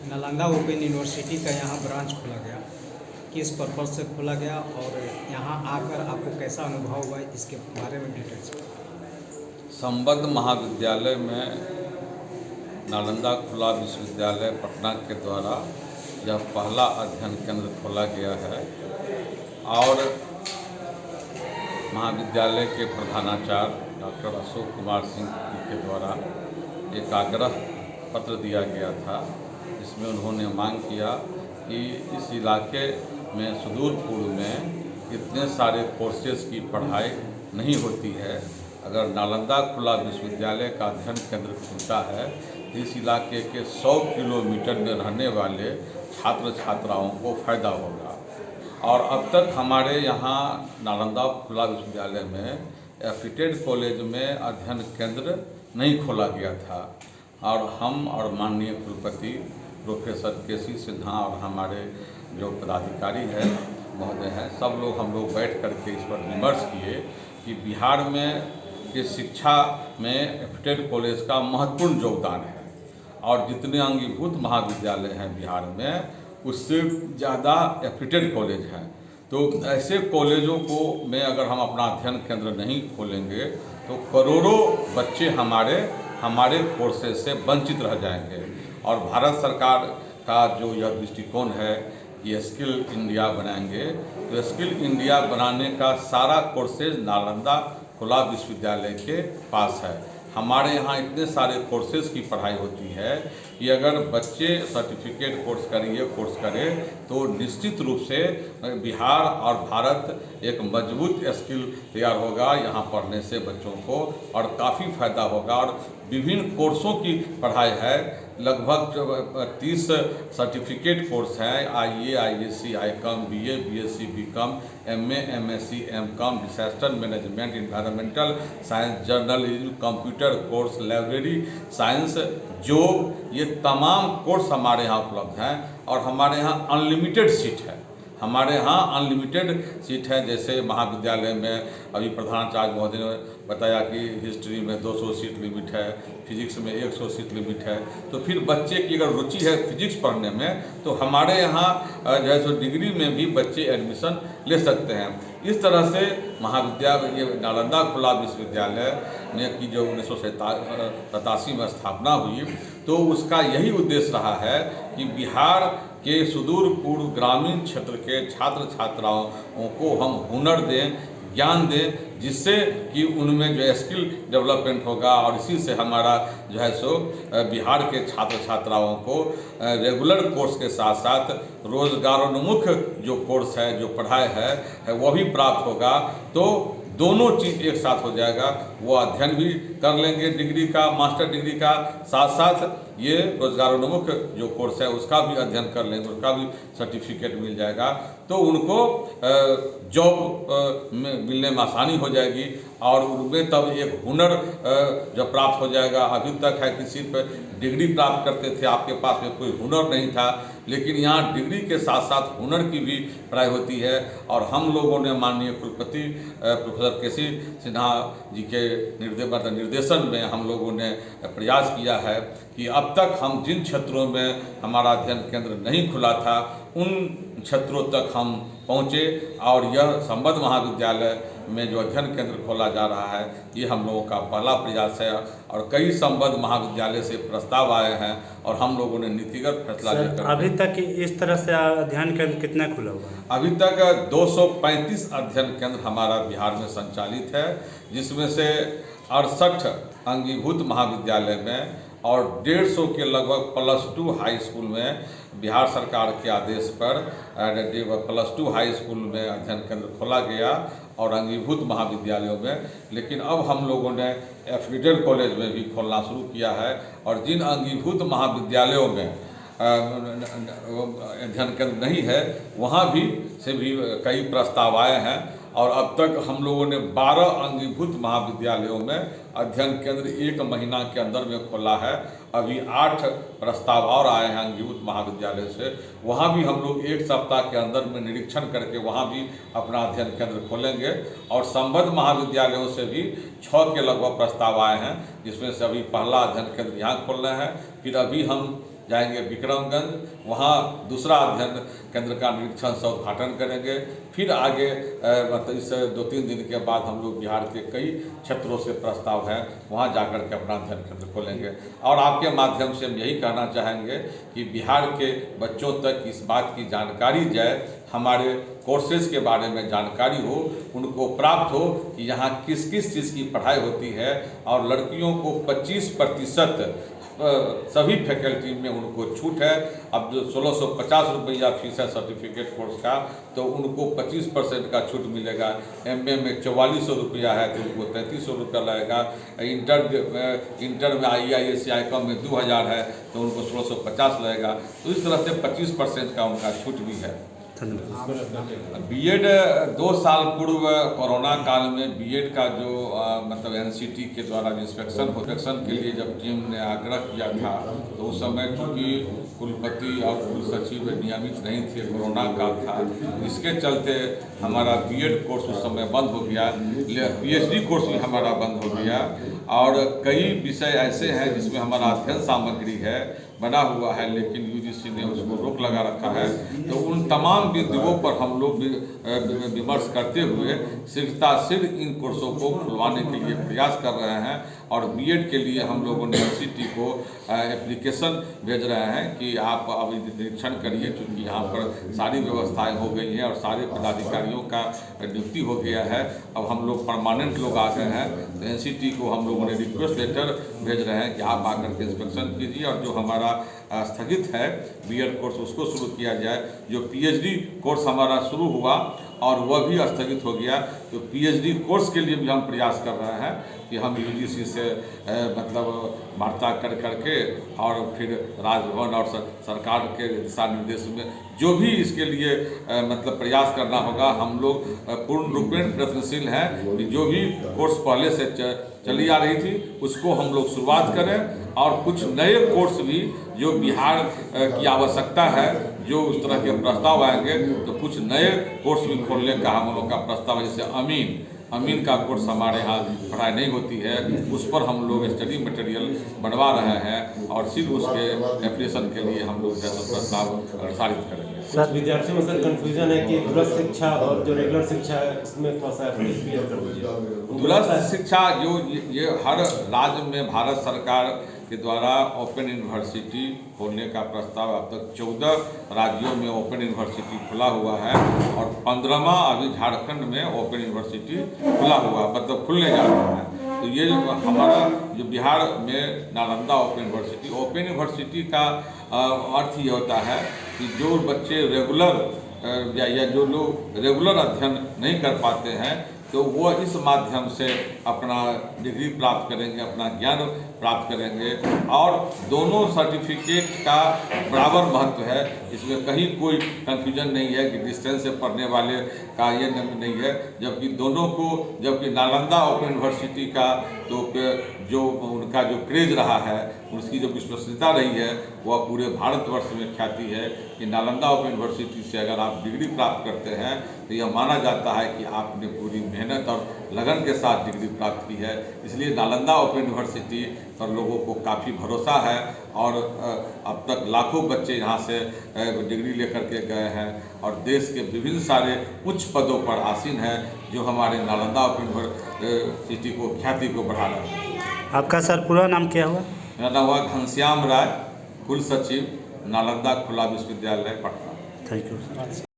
Nalanda open university का यहाँ branch खोला गया, किस पर्पज़ से खोला गया और यहाँ आकर आपको कैसा अनुभव हुआ, इसके बारे में डिटेल्स। संबद्ध महाविद्यालय में नालंदा खुला विश्वविद्यालय पटना के द्वारा यह पहला अध्ययन केंद्र खोला गया है और महाविद्यालय के प्रधानाचार्य डॉक्टर अशोक कुमार सिंह जी के द्वारा एक आग्रह पत्र दिया गया था, जिसमें उन्होंने मांग किया कि इस इलाके में सुदूर पूर्व में इतने सारे कोर्सेज की पढ़ाई नहीं होती है। अगर नालंदा खुला विश्वविद्यालय का अध्ययन केंद्र खुलता है तो इस इलाके के 100 किलोमीटर में रहने वाले छात्र छात्राओं को फ़ायदा होगा। और अब तक हमारे यहाँ नालंदा खुला विश्वविद्यालय में एफिटेड कॉलेज में अध्ययन केंद्र नहीं खोला गया था और हम और माननीय कुलपति प्रोफेसर के.सी. सिन्हा और हमारे जो पदाधिकारी हैं महोदय हैं, सब लोग हम लोग बैठ करके इस पर विमर्श किए कि बिहार में की शिक्षा में एफिटेड कॉलेज का महत्वपूर्ण योगदान है और जितने अंगीभूत महाविद्यालय हैं बिहार में उससे ज़्यादा एफिटेड कॉलेज हैं। तो ऐसे कॉलेजों को में अगर हम अपना अध्ययन केंद्र नहीं खोलेंगे तो करोड़ों बच्चे हमारे कोर्सेज से वंचित रह जाएंगे। और भारत सरकार का जो यह दृष्टिकोण है कि स्किल इंडिया बनाएंगे, तो स्किल इंडिया बनाने का सारा कोर्सेज नालंदा खुला विश्वविद्यालय के पास है। हमारे यहाँ इतने सारे कोर्सेज की पढ़ाई होती है कि अगर बच्चे सर्टिफिकेट कोर्स करें तो निश्चित रूप से बिहार और भारत एक मजबूत स्किल तैयार होगा यहाँ पढ़ने से बच्चों को, और काफ़ी फ़ायदा होगा। और विभिन्न कोर्सों की पढ़ाई है, लगभग 30 सर्टिफिकेट कोर्स हैं, IAA, IAC, ICOM, BA, BSc, BCom, MA, MSc, MCom, disaster management, environmental science, journalism, computer course, library science, job, ये तमाम कोर्स हमारे यहाँ उपलब्ध हैं। और हमारे यहाँ अनलिमिटेड सीट है, हमारे यहाँ अनलिमिटेड सीट है। जैसे महाविद्यालय में अभी प्रधानाचार्य महोदय ने बताया कि हिस्ट्री में 200 सीट लिमिट है, फिजिक्स में 100 सीट लिमिट है। तो फिर बच्चे की अगर रुचि है फिजिक्स पढ़ने में तो हमारे यहाँ जो है सो डिग्री में भी बच्चे एडमिशन ले सकते हैं। इस तरह से महाविद्यालय ये नालंदा खुला विश्वविद्यालय ने की जो 1987 में स्थापना हुई, तो उसका यही उद्देश्य रहा है कि बिहार के सुदूर पूर्व ग्रामीण क्षेत्र के छात्र छात्राओं को हम हुनर दें, ज्ञान दें, जिससे कि उनमें जो स्किल डेवलपमेंट होगा। और इसी से हमारा जो है सो बिहार के छात्र छात्राओं को रेगुलर कोर्स के साथ साथ रोजगारोन्मुख जो कोर्स है, जो पढ़ाई है वो भी प्राप्त होगा। तो दोनों चीज़ एक साथ हो जाएगा, वो अध्ययन भी कर लेंगे डिग्री का, मास्टर डिग्री का, साथ साथ ये रोजगारोन्मुख जो कोर्स है उसका भी अध्ययन कर लेंगे, उसका भी सर्टिफिकेट मिल जाएगा। तो उनको जॉब मिलने में आसानी हो जाएगी और उनमें तब एक हुनर जब प्राप्त हो जाएगा। अभी तक है कि सिर्फ डिग्री प्राप्त करते थे, आपके पास में कोई हुनर नहीं था, लेकिन यहाँ डिग्री के साथ साथ हुनर की भी पढ़ाई होती है। और हम लोगों ने माननीय कुलपति प्रोफेसर के.सी. सिन्हा जी के निर्देशन में हम लोगों ने प्रयास किया है कि अब तक हम जिन क्षेत्रों में हमारा अध्ययन केंद्र नहीं खुला था उन क्षेत्रों तक हम पहुँचे। और यह संबद्ध महाविद्यालय में जो अध्ययन केंद्र खोला जा रहा है ये हम लोगों का पहला प्रयास है। और कई संबद्ध महाविद्यालय से प्रस्ताव आए हैं और हम लोगों ने नीतिगत फैसला लेकर। अभी तक इस तरह से अध्ययन केंद्र कितना खुला हुआ है? अभी तक 235 अध्ययन केंद्र हमारा बिहार में संचालित है, जिसमें से 68 अंगीभूत महाविद्यालय में और 150 के लगभग +2 हाई स्कूल में बिहार सरकार के आदेश पर +2 हाई स्कूल में अध्ययन केंद्र खोला गया और अंगीभूत महाविद्यालयों में। लेकिन अब हम लोगों ने एफिलिएटेड कॉलेज में भी खोलना शुरू किया है और जिन अंगीभूत महाविद्यालयों में अध्ययन केंद्र नहीं है वहाँ भी कई प्रस्ताव आए हैं। और अब तक हम लोगों ने 12 अंगीभूत महाविद्यालयों में अध्ययन केंद्र 1 महीना के अंदर में खोला है। अभी 8 प्रस्ताव और आए हैं अंगीभूत महाविद्यालय से, वहाँ भी हम लोग 1 सप्ताह के अंदर में निरीक्षण करके वहाँ भी अपना अध्ययन केंद्र खोलेंगे। और संबद्ध महाविद्यालयों से भी 6 के लगभग प्रस्ताव आए हैं, जिसमें से अभी पहला अध्ययन केंद्र यहाँ खोल रहे हैं। फिर अभी हम जाएंगे विक्रमगंज, वहाँ दूसरा अध्ययन केंद्र का निरीक्षण से उद्घाटन करेंगे। फिर आगे मतलब इस 2-3 दिन के बाद हम लोग बिहार के कई क्षेत्रों से प्रस्ताव है, वहाँ जाकर के अपना अध्ययन केंद्र खोलेंगे। और आपके माध्यम से हम यही कहना चाहेंगे कि बिहार के बच्चों तक इस बात की जानकारी जाए, हमारे कोर्सेज के बारे में जानकारी हो, उनको प्राप्त हो कि यहाँ किस किस चीज़ की पढ़ाई होती है। और लड़कियों को 25% सभी फैकल्टी में उनको छूट है। अब जो 1650 रुपया फीस है सर्टिफिकेट कोर्स का, तो उनको 25% का छूट मिलेगा। MA में 4400 रुपया है तो उनको 3300 रुपया लगेगा। इंटर में IAS ICOM में 2000 है तो उनको 1650 लगेगा। तो इस तरह से 25% का उनका छूट भी है। बीएड 2 साल पूर्व कोरोना काल में बीएड का जो मतलब NCT के द्वारा इंस्पेक्शन के लिए जब टीम ने आग्रह किया था, तो उस समय चूँकि कुलपति और कुल सचिव नियमित नहीं थे, कोरोना काल था, इसके चलते हमारा बीएड कोर्स उस समय बंद हो गया। PhD कोर्स भी हमारा बंद हो गया। और कई विषय ऐसे हैं जिसमें हमारा अध्ययन सामग्री है बना हुआ है, लेकिन UGC ने उसको रोक लगा रखा है। तो उन तमाम बिंदुओं पर हम लोग विमर्श करते हुए शीघ्र इन कोर्सों को खुलवाने के लिए प्रयास कर रहे हैं। और बीएड के लिए हम लोगों ने NCT को एप्लीकेशन भेज रहे हैं कि आप अभी निरीक्षण करिए, क्योंकि यहाँ पर सारी व्यवस्थाएं हो गई हैं और सारे पदाधिकारियों का नियुक्ति हो गया है। अब हम लोग परमानेंट लोग आ गए हैं, तो NCT को हम लोगों ने रिक्वेस्ट लेटर भेज रहे हैं कि आप आकर के इंस्पेक्शन कीजिए और जो हमारा स्थगित है बीएड कोर्स उसको शुरू किया जाए। जो PhD कोर्स हमारा शुरू हुआ और वह भी स्थगित हो गया, तो PhD कोर्स के लिए भी हम प्रयास कर रहे हैं कि हम UGC से मतलब वार्ता करके और फिर राजभवन और सरकार के दिशा निर्देश में जो भी इसके लिए मतलब प्रयास करना होगा, हम लोग पूर्ण रूप में प्रयत्नशील हैं कि जो भी कोर्स पहले से चली आ रही थी उसको हम लोग शुरुआत करें। और कुछ नए कोर्स भी जो बिहार की आवश्यकता है, जो उस तरह के प्रस्ताव आएंगे, तो कुछ नए कोर्स भी खोलने का हम लोग का प्रस्ताव है। जैसे अमीन का कोर्स हमारे यहाँ पढ़ाई नहीं होती है, उस पर हम लोग स्टडी मटेरियल बनवा रहे हैं और सिर्फ उसके एप्लीकेशन के लिए हम लोग प्रस्ताव प्रसारित करेंगे। कुछ विद्यार्थियों में सर कन्फ्यूजन है कि दूरस्थ शिक्षा और जो रेगुलर शिक्षा है इसमें थोड़ा सा क्लियर कर दीजिए। दूरस्थ शिक्षा जो ये हर राज्य में भारत सरकार के द्वारा ओपन यूनिवर्सिटी खोलने का प्रस्ताव अब तक 14 राज्यों में ओपन यूनिवर्सिटी खुला हुआ है और 15वां अभी झारखंड में ओपन यूनिवर्सिटी खुला हुआ मतलब खुलने जा रहा है। तो ये जो हमारा जो बिहार में नालंदा ओपन यूनिवर्सिटी का अर्थ ये होता है कि जो बच्चे रेगुलर या जो लोग रेगुलर अध्ययन नहीं कर पाते हैं, तो वो इस माध्यम से अपना डिग्री प्राप्त करेंगे, अपना ज्ञान प्राप्त करेंगे। और दोनों सर्टिफिकेट का बराबर महत्व है, इसमें कहीं कोई कन्फ्यूजन नहीं है कि डिस्टेंस से पढ़ने वाले का ये नहीं है। जबकि नालंदा ओपन यूनिवर्सिटी का तो जो उनका जो क्रेज रहा है, उसकी जो विश्वसनीयता रही है, वह पूरे भारतवर्ष में ख्याति है कि नालंदा ओपन यूनिवर्सिटी से अगर आप डिग्री प्राप्त करते हैं तो यह माना जाता है कि आपने पूरी मेहनत और लगन के साथ डिग्री प्राप्त की है। इसलिए नालंदा ओपन यूनिवर्सिटी पर लोगों को काफ़ी भरोसा है और अब तक लाखों बच्चे यहाँ से डिग्री लेकर के गए हैं और देश के विभिन्न सारे उच्च पदों पर आसीन है, जो हमारे नालंदा ओपन यूनिवर्सिटी को ख्याति को बढ़ा रहा है। आपका सर पूरा नाम क्या हुआ? मेरा नाम हुआ घनश्याम राय, कुल सचिव, नालंदा खुला विश्वविद्यालय, पटना। Thank you sir.